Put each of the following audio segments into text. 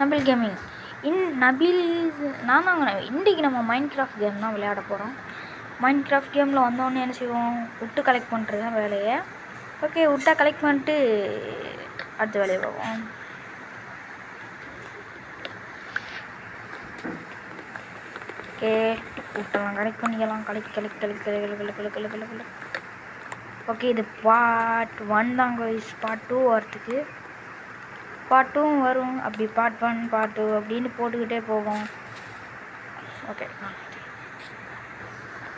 நபில் gaming நபில் நான் தாங்க. இன்றைக்கி நம்ம மைண்ட் கிராஃப்ட் கேம் தான் விளையாட போகிறோம். மைண்ட் கிராஃப்ட் கேமில் வந்தோடனே என்ன செய்வோம், உட்டு கலெக்ட் பண்ணுறது தான் வேலையை. ஓகே, உட்டை கலெக்ட் பண்ணிட்டு அடுத்த வேலையை பார்ப்போம். ஓகே, உட்டெல்லாம் கலெக்ட் பண்ணிக்கலாம். கலெக்ட். ஓகே, இது பார்ட் 1 தாங்க. பார்ட் 2 வரத்துக்கு பார்ட் 2 வரும். அப்படி பார்ட் 1 பார்ட் 2 அப்படின்னு போட்டுக்கிட்டே போவோம். ஓகே,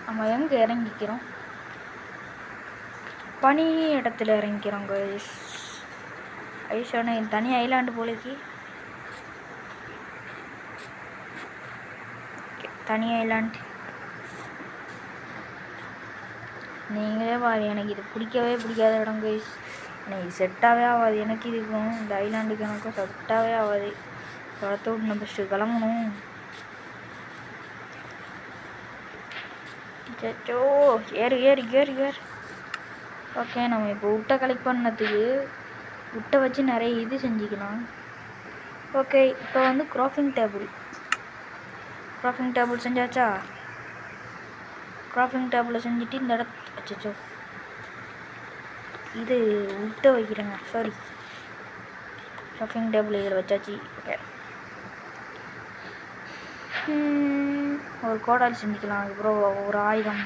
நம்ம எங்கே இறங்கிக்கிறோம்? பனி இடத்துல இறங்கிக்கிறோம் கைஸ். ஐஷான தனி ஐலாண்டு போலக்கு. தனி ஐலாண்டு நீங்களே பாரு. எனக்கு இது பிடிக்காத இடம் கைஸ். எனக்கு செட்டாகவே ஆகாது. எனக்கு இதுக்கும் இந்த ஐலாண்டுக்கு எனக்கும் செட்டாகவே ஆகாது. இடத்த விட்டு நம்ம ஃபஸ்ட்டு கிளம்பணும். சச்சோ, ஏறு. ஓகே, நம்ம இப்போ உட்டை கலெக்ட் பண்ணதுக்கு உட்டை வச்சு நிறைய இது செஞ்சுக்கலாம். ஓகே, இப்போ வந்து கிராஃபிங் டேபிள் செஞ்சாச்சா? கிராஃபிங் டேபிளை செஞ்சுட்டு இந்த இடத்து அச்சோ இது உட்டை வைக்கிறேங்க. சாரி, கிராஃபிங் டேபிள் இதில் வச்சாச்சு. ஓகே, ஒரு கோடாலி செஞ்சுக்கலாம். அதுக்கப்புறம் ஒரு ஆயுதம்,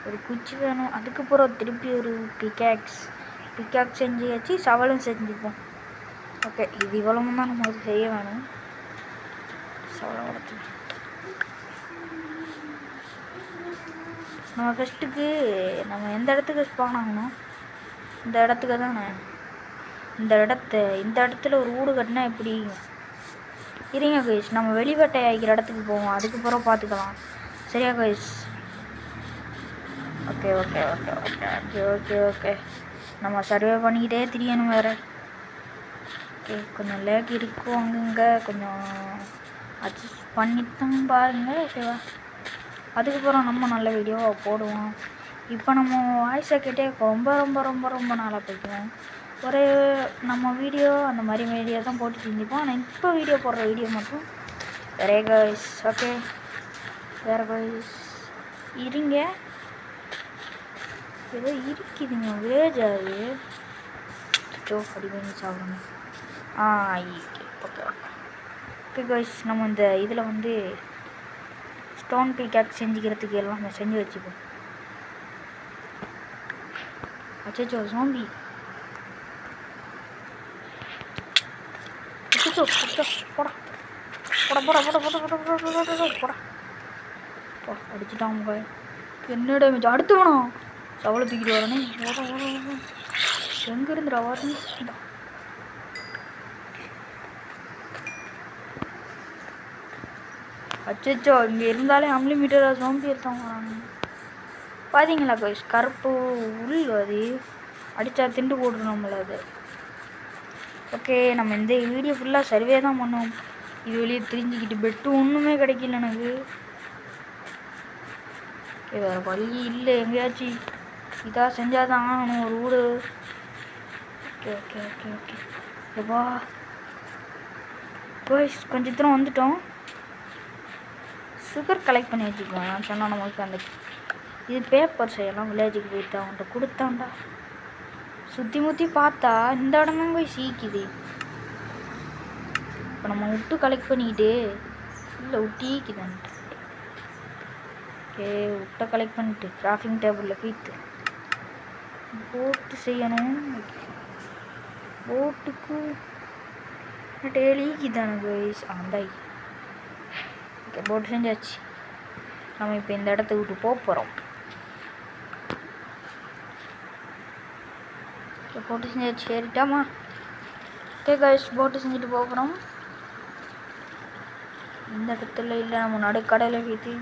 ஒரு குச்சி வேணும். அதுக்கப்புறம் திருப்பி ஒரு பிக்காக்ஸ் செஞ்சு வச்சு சவலும் செஞ்சுப்போம். ஓகே, இது இவ்வளவு தான் நம்ம செய்ய வேணும். சவலம் உடச்சு நம்ம ஃபஸ்ட்டுக்கு நம்ம எந்த இடத்துக்கு ஸ்பான் ஆகணும்? இந்த இடத்துக்கு தானே. இந்த இடத்துல ஒரு வீடு கட்டினா எப்படி? இருங்க கைஸ், நம்ம வெளிவட்டை ஆகிக்கிற இடத்துக்கு போவோம். அதுக்கப்புறம் பார்த்துக்கலாம். சரியா கைஸ்? ஓகே. நம்ம சர்வே பண்ணிக்கிட்டே திரியணும் வேறு. ஓகே, கொஞ்சம் லேக் இருக்கும் அங்கங்கே. கொஞ்சம் அட்ஜஸ்ட் பண்ணித்தான் பாருங்கள். ஓகேவா? அதுக்கப்புறம் நம்ம நல்ல வீடியோவை போடுவோம். இப்போ நம்ம வாய்ஸை கேட்டே ரொம்ப நாளாக போய்க்குவோம். ஒரு நம்ம வீடியோ அந்த மாதிரி வீடியோ தான் போட்டு செஞ்சுப்போம். ஆனால் இப்போ போடுற வீடியோ மட்டும் வேற கைஸ். ஓகே, வேற கைஸ் இருங்க. ஏதோ இருக்குதுங்க வில்லேஜ். அது அப்படி பண்ணி சாப்பிடணும். ஓகே கைஸ், நம்ம இந்த இதில் வந்து ஸ்டோன் பிக்காக்ஸ் செஞ்சுக்கிறதுக்கு எல்லாம் நம்ம செஞ்சு வச்சுப்போம். அச்சோ, சோம்பி. போடா அடிச்சுட்டாங்க. என்ன டேமேஜ்? அடுத்து வேணும். சவலை தூக்கிட்டு வரனே. எங்க இருந்துடா வரணும்? அச்சோ, இங்கே இருந்தாலே அன்லிமிட்டடாக சோம்பி எடுத்தவங்க பார்த்தீங்களா கைஸ்? கருப்பு உள் அது அடித்தா திண்டு போட்டுருந்தோம்ல அது. ஓகே, நம்ம இந்த வீடியோ ஃபுல்லாக சர்வே தான் பண்ணோம். இது வெளியே தெரிஞ்சுக்கிட்டு பெட்டு ஒன்றுமே கிடைக்கல எனக்கு. ஓகே, வேறு வழி இல்லை. எங்கேயாச்சும் இதாக செஞ்சால் தான் ஆகணும் ஒரு வீடு. ஓகே. எப்பா கைஸ், கொஞ்சம் தூரம் வந்துட்டோம். சுகர் கலெக்ட் பண்ணி வச்சுக்குவோம். நான் சொன்னால் நமக்கு அந்த இது பேப்பர் செய்யலாம். வில்லேஜுக்கு போயிட்டு அவன்கிட்ட கொடுத்தான்டா. சுற்றி முற்றி பார்த்தா இந்த இடம் தான் போய் சீக்குது. இப்போ நம்ம விட்டு கலெக்ட் பண்ணிக்கிட்டு இல்லை விட்டீக்குதான்ட்டு. ஓகே, விட்டை கலெக்ட் பண்ணிட்டு கிராஃபிங் டேபிளில் போயிட்டு போட்டு செய்யணும். போட்டுக்கு டெய்லிக்குதானே கைஸ்? ஆந்தாய். ஓகே, போட்டு செஞ்சாச்சு. நம்ம இப்போ இந்த இடத்த விட்டு போகிறோம். போட்டு செஞ்சாச்சு. ஏறிட்டாமா? ஓகே கைஸ், போட்டு செஞ்சுட்டு போகிறோம். இந்த இடத்துல இல்லை, நம்ம நடுக்கடலை வீட்டு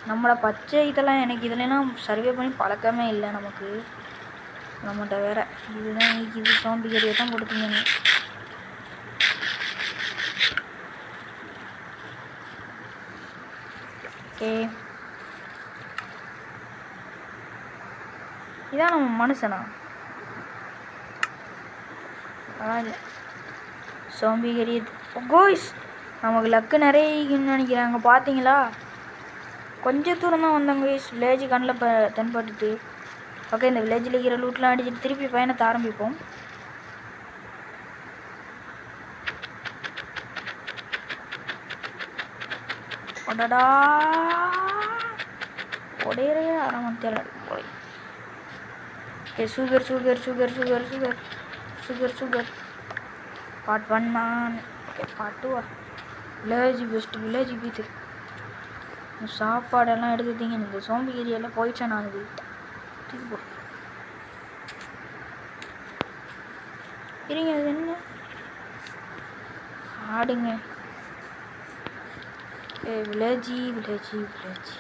நம்மளை பச்சை இதெல்லாம் எனக்கு இதுலாம் சர்வே பண்ணி பழக்கமே இல்லை நமக்கு. நம்மகிட்ட வேற இதுதான் இது சோம்பி கறியை தான் கொடுத்தீங்க. ஓகே, இதான் நம்ம மனுஷனா? பரவாயில்ல. சோம்பிகரி கோய்ஸ் நமக்கு லக்கு நிறைய நினைக்கிறாங்க. பார்த்தீங்களா, கொஞ்சம் தூரம் தான் வந்தாங்க கோய்ஸ். வில்லேஜ் கண்ணில் தென்பட்டுட்டு. ஓகே, இந்த வில்லேஜில் இருக்கிற லூட்லாம் அடிச்சுட்டு திருப்பி பயணத்தை ஆரம்பிப்போம். ஒடடா ஒடையறே ஆரம்பித்தல போய். Okay, sugar sugar sugar sugar sugar sugar sugar part 1 நான். Okay, part 2 village best village பீத்து. சாப்பாடெல்லாம் எடுத்துட்டீங்க. இந்த சோம்பி ஏரியாவில் போயிடுச்சேன் நான். இது தூக்கி போ இருங்க. அது என்ன ஆடுங்க. வில்லேஜி வில்லேஜி வில்லேஜ்.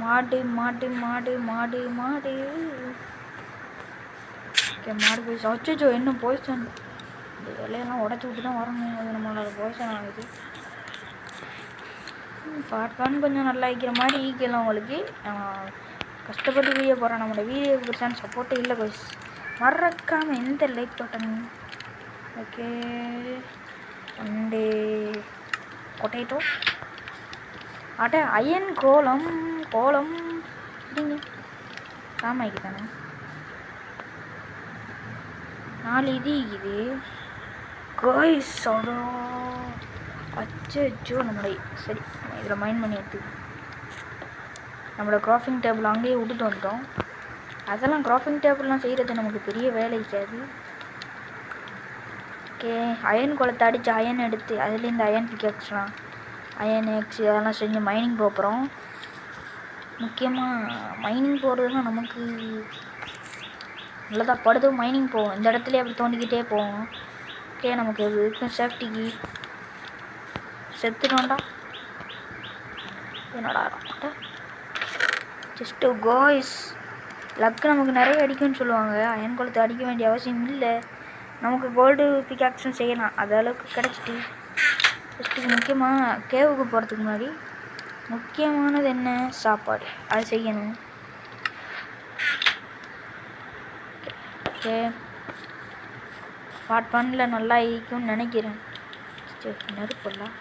மாடு மாடு மாடு மாடு மாடு. ஓகே, மாடு போய் அச்சோ இன்னும் போய்ச்சான். இந்த வேலையெல்லாம் உடச்சி விட்டு தான் வரணும். அது நம்மளோட போய்ச்சான் ஆகுது. பார்ட் 1 கொஞ்சம் நல்லா இருக்கிற மாதிரி ஈக்கலாம் உங்களுக்கு. கஷ்டப்பட்டு வீடியோ போகிறேன். நம்மளோட வீடியோ பிடிச்சான்னு சப்போர்ட்டு இல்லை கோய்ஸ். மறக்காமல் எந்த like button. Okay, and potato அட அயன் கோலம் கோலம் இல்லைங்க ராமாய்க்கு தானே 4 இது கோய்ஸ். அடோ அச்சோ நம்மளை சரி இதில் மைண்ட் பண்ணி எடுத்து நம்மளோட கிராஃபிங் டேபிள் அங்கேயே விட்டுட்டு வந்துட்டோம். அதெல்லாம் கிராஃபிங் டேபிள்லாம் செய்கிறது நமக்கு பெரிய வேலை இருக்காது. ஓகே, அயன் குளத்தை அடித்து அயன் எடுத்து அதுலேருந்து அயன் பிக்கெக்ஸ்லாம் அயன் எக்ஸ் அதெல்லாம் செஞ்சு மைனிங் போகிறோம். முக்கியமாக மைனிங் போகிறதுலாம் நமக்கு நல்லதாக படுது. மைனிங் போவோம் இந்த இடத்துல அப்படி தோண்டிக்கிட்டே போவோம். ஓகே, நமக்கு இருக்கும் சேஃப்டிக்கு செத்துட்டோண்டா. என்னடா ஜஸ்ட்டு கோய்ஸ் லக்கு நமக்கு நிறைய அடிக்கும்னு சொல்லுவாங்க. அயன் குளத்தை அடிக்க வேண்டிய அவசியம் இல்லை. நமக்கு கோல்டு பிக்காக்ஸும் செய்யலாம். அது அளவுக்கு கிடச்சிட்டு ஃபஸ்ட்டுக்கு முக்கியமாக கேவுக்கு போகிறதுக்கு முன்னாடி முக்கியமானது என்ன, சாப்பாடு. அது செய்யணும். ஓகே, பார்ட் 1 நல்லா இருக்கும்னு நினைக்கிறேன். நெருப்பெல்லாம்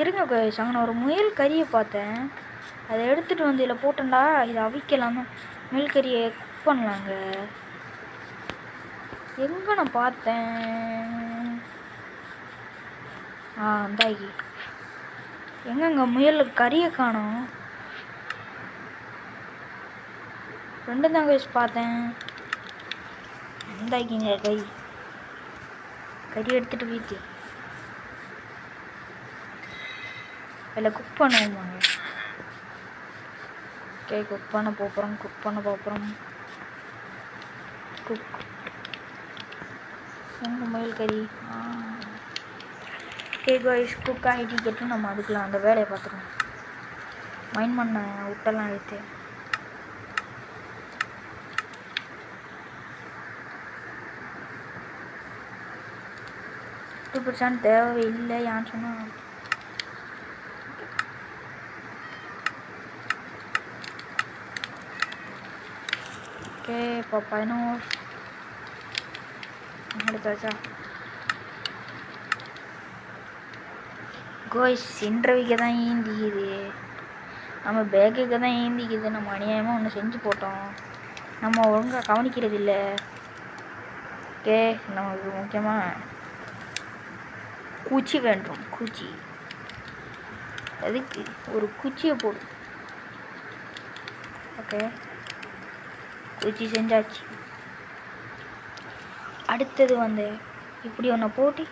இருங்க கோய்ஸ். அங்கே ஒரு முயல் கறியை பார்த்தேன். அதை எடுத்துகிட்டு வந்து இதில் போட்டேன்டா. இதை அவிக்கலாமா? முயல் கறியை குக் பண்ணலாங்க. எங்கே நான் பார்த்தேன்? அந்தாகி எங்கங்க முயல் கறியை காணோம். 2 தான் கோய்ஸ் பார்த்தேன். அந்தாக்கிங்க கறி எடுத்துகிட்டு வீட்டு இல்லை குக் பண்ணுவோமாங்க. ஓகே, குக் பண்ண போகிறோம். குக் எங்க முயல் கறி. ஓகே காய்ஸ், குக் ஆகிட்டு கேட்டு நம்ம அதுக்கெலாம் அந்த வேலையை பார்த்துருவோம். மைண்ட் பண்ண விட்டெல்லாம் எடுத்து 2% தேவையில்லை. ஏன்னு சொன்னால் ஓகே இப்போ 11 எடுத்தாச்சா கோய்ஸ். இன்டர்வியூக்கு தான் ஈந்திக்குது, நம்ம பேக்குக்கு தான் ஈந்திக்குது. நம்ம அநியாயமாக ஒன்று செஞ்சு போட்டோம். நம்ம ஒழுங்காக கவனிக்கிறது இல்லை. ஓகே, நமக்கு முக்கியமாக குச்சி வேண்டும். குச்சி அதுக்கு ஒரு குச்சியை போடு. ஓகே, குச்சி செஞ்சாச்சு. அடுத்தது இப்படி ஒன்று போட்டு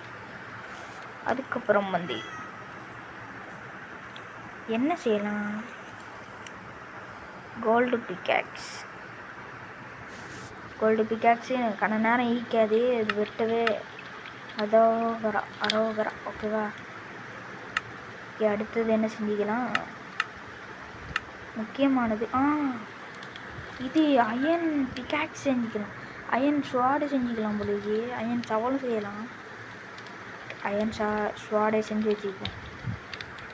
அதுக்கப்புறம் என்ன செய்யலாம்? கோல்டு பிக்காக்ஸ் கண்ண நேரம் ஈக்காது. அது வெட்டவே அரோகரா. ஓகேவா? ஓகே, அடுத்தது என்ன செஞ்சுக்கலாம்? முக்கியமானது இது அயன் பிக்காக்ஸ் செஞ்சுக்கலாம். அயன் ஸ்வாடு செஞ்சுக்கலாம் போலயே. அயன் சவலும் செய்யலாம். அயன் ஸ்வாடை செஞ்சு வச்சுக்கலாம்.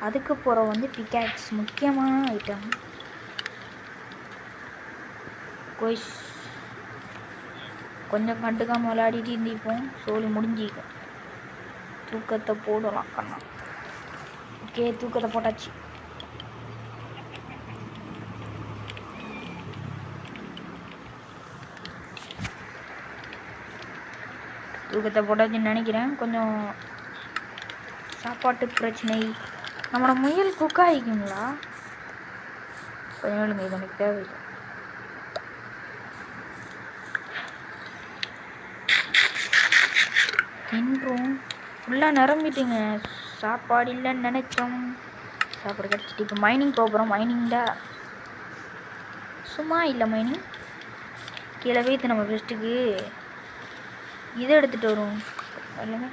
அதுக்கப்புறம் பிக்காக்ஸ் முக்கியமான ஐட்டம். கோய்ஸ் கொஞ்சம் கண்டுக்காமல் விளையாடிட்டு இருந்திப்போம். சோழி முடிஞ்சிக்கும். தூக்கத்தை போடலாம் கண்ணா. ஓகே, தூக்கத்தை போட்டாச்சு. தூக்கத்தை போட்டாச்சுன்னு நினைக்கிறேன். கொஞ்சம் சாப்பாட்டு பிரச்சனை. நம்மளோட முயல் குக் ஆகிக்குங்களா? கொஞ்சம் இது எனக்கு தேவையில்லை. தின்றோம். ஃபுல்லாக நிரம்பிட்டுங்க. சாப்பாடு இல்லைன்னு நினச்சோம். சாப்பாடு கிடச்சிட்டு இப்போ மைனிங் போகிறோம். மைனிங்டா சும்மா இல்லை மைனிங். கீழே வைத்து நம்ம பெஸ்ட்டுக்கு இதை எடுத்துகிட்டு வருவோம் இல்லைங்க.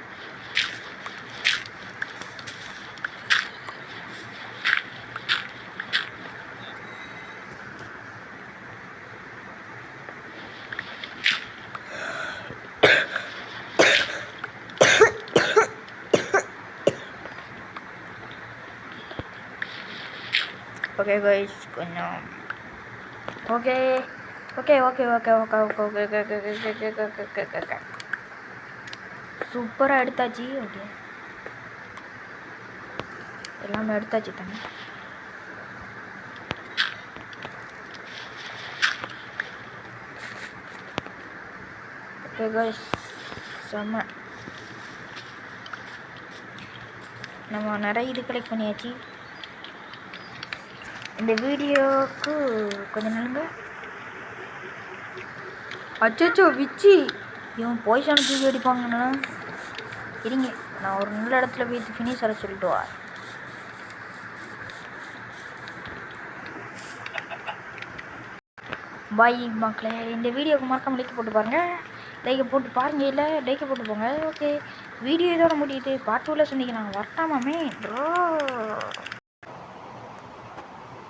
ஓகே கைஸ், கொஞ்சம் okay okay okay okay okay okay okay okay okay okay okay okay okay okay சூப்பராக எடுத்தாச்சு. ஓகே, எல்லாமே எடுத்தாச்சு தானே. ஓகே கைஸ், செம்ம. நம்ம நிறைய இது கலெக்ட் பண்ணியாச்சு. இந்த வீடியோவுக்கு கொஞ்சம் நாளுங்க. அச்சோ விச்சி, இவன் பாய்சனை தூக்கி அடிப்பாங்கண்ணா. இருங்க, நான் ஒரு நல்ல இடத்துல போய் ஃபினிஷரை சொல்லிட்டு வா. பாய் மக்களே, இந்த வீடியோவுக்கு மறக்காம லைக் போட்டு பாருங்கள். லைக்கை போட்டு பாருங்க, இல்லை லைக்கை போட்டு போங்க. ஓகே, வீடியோ இதோட முடியுது. பார்ட் 2ல சந்திக்கலாம். வரட்டாமாமே ப்ரோ.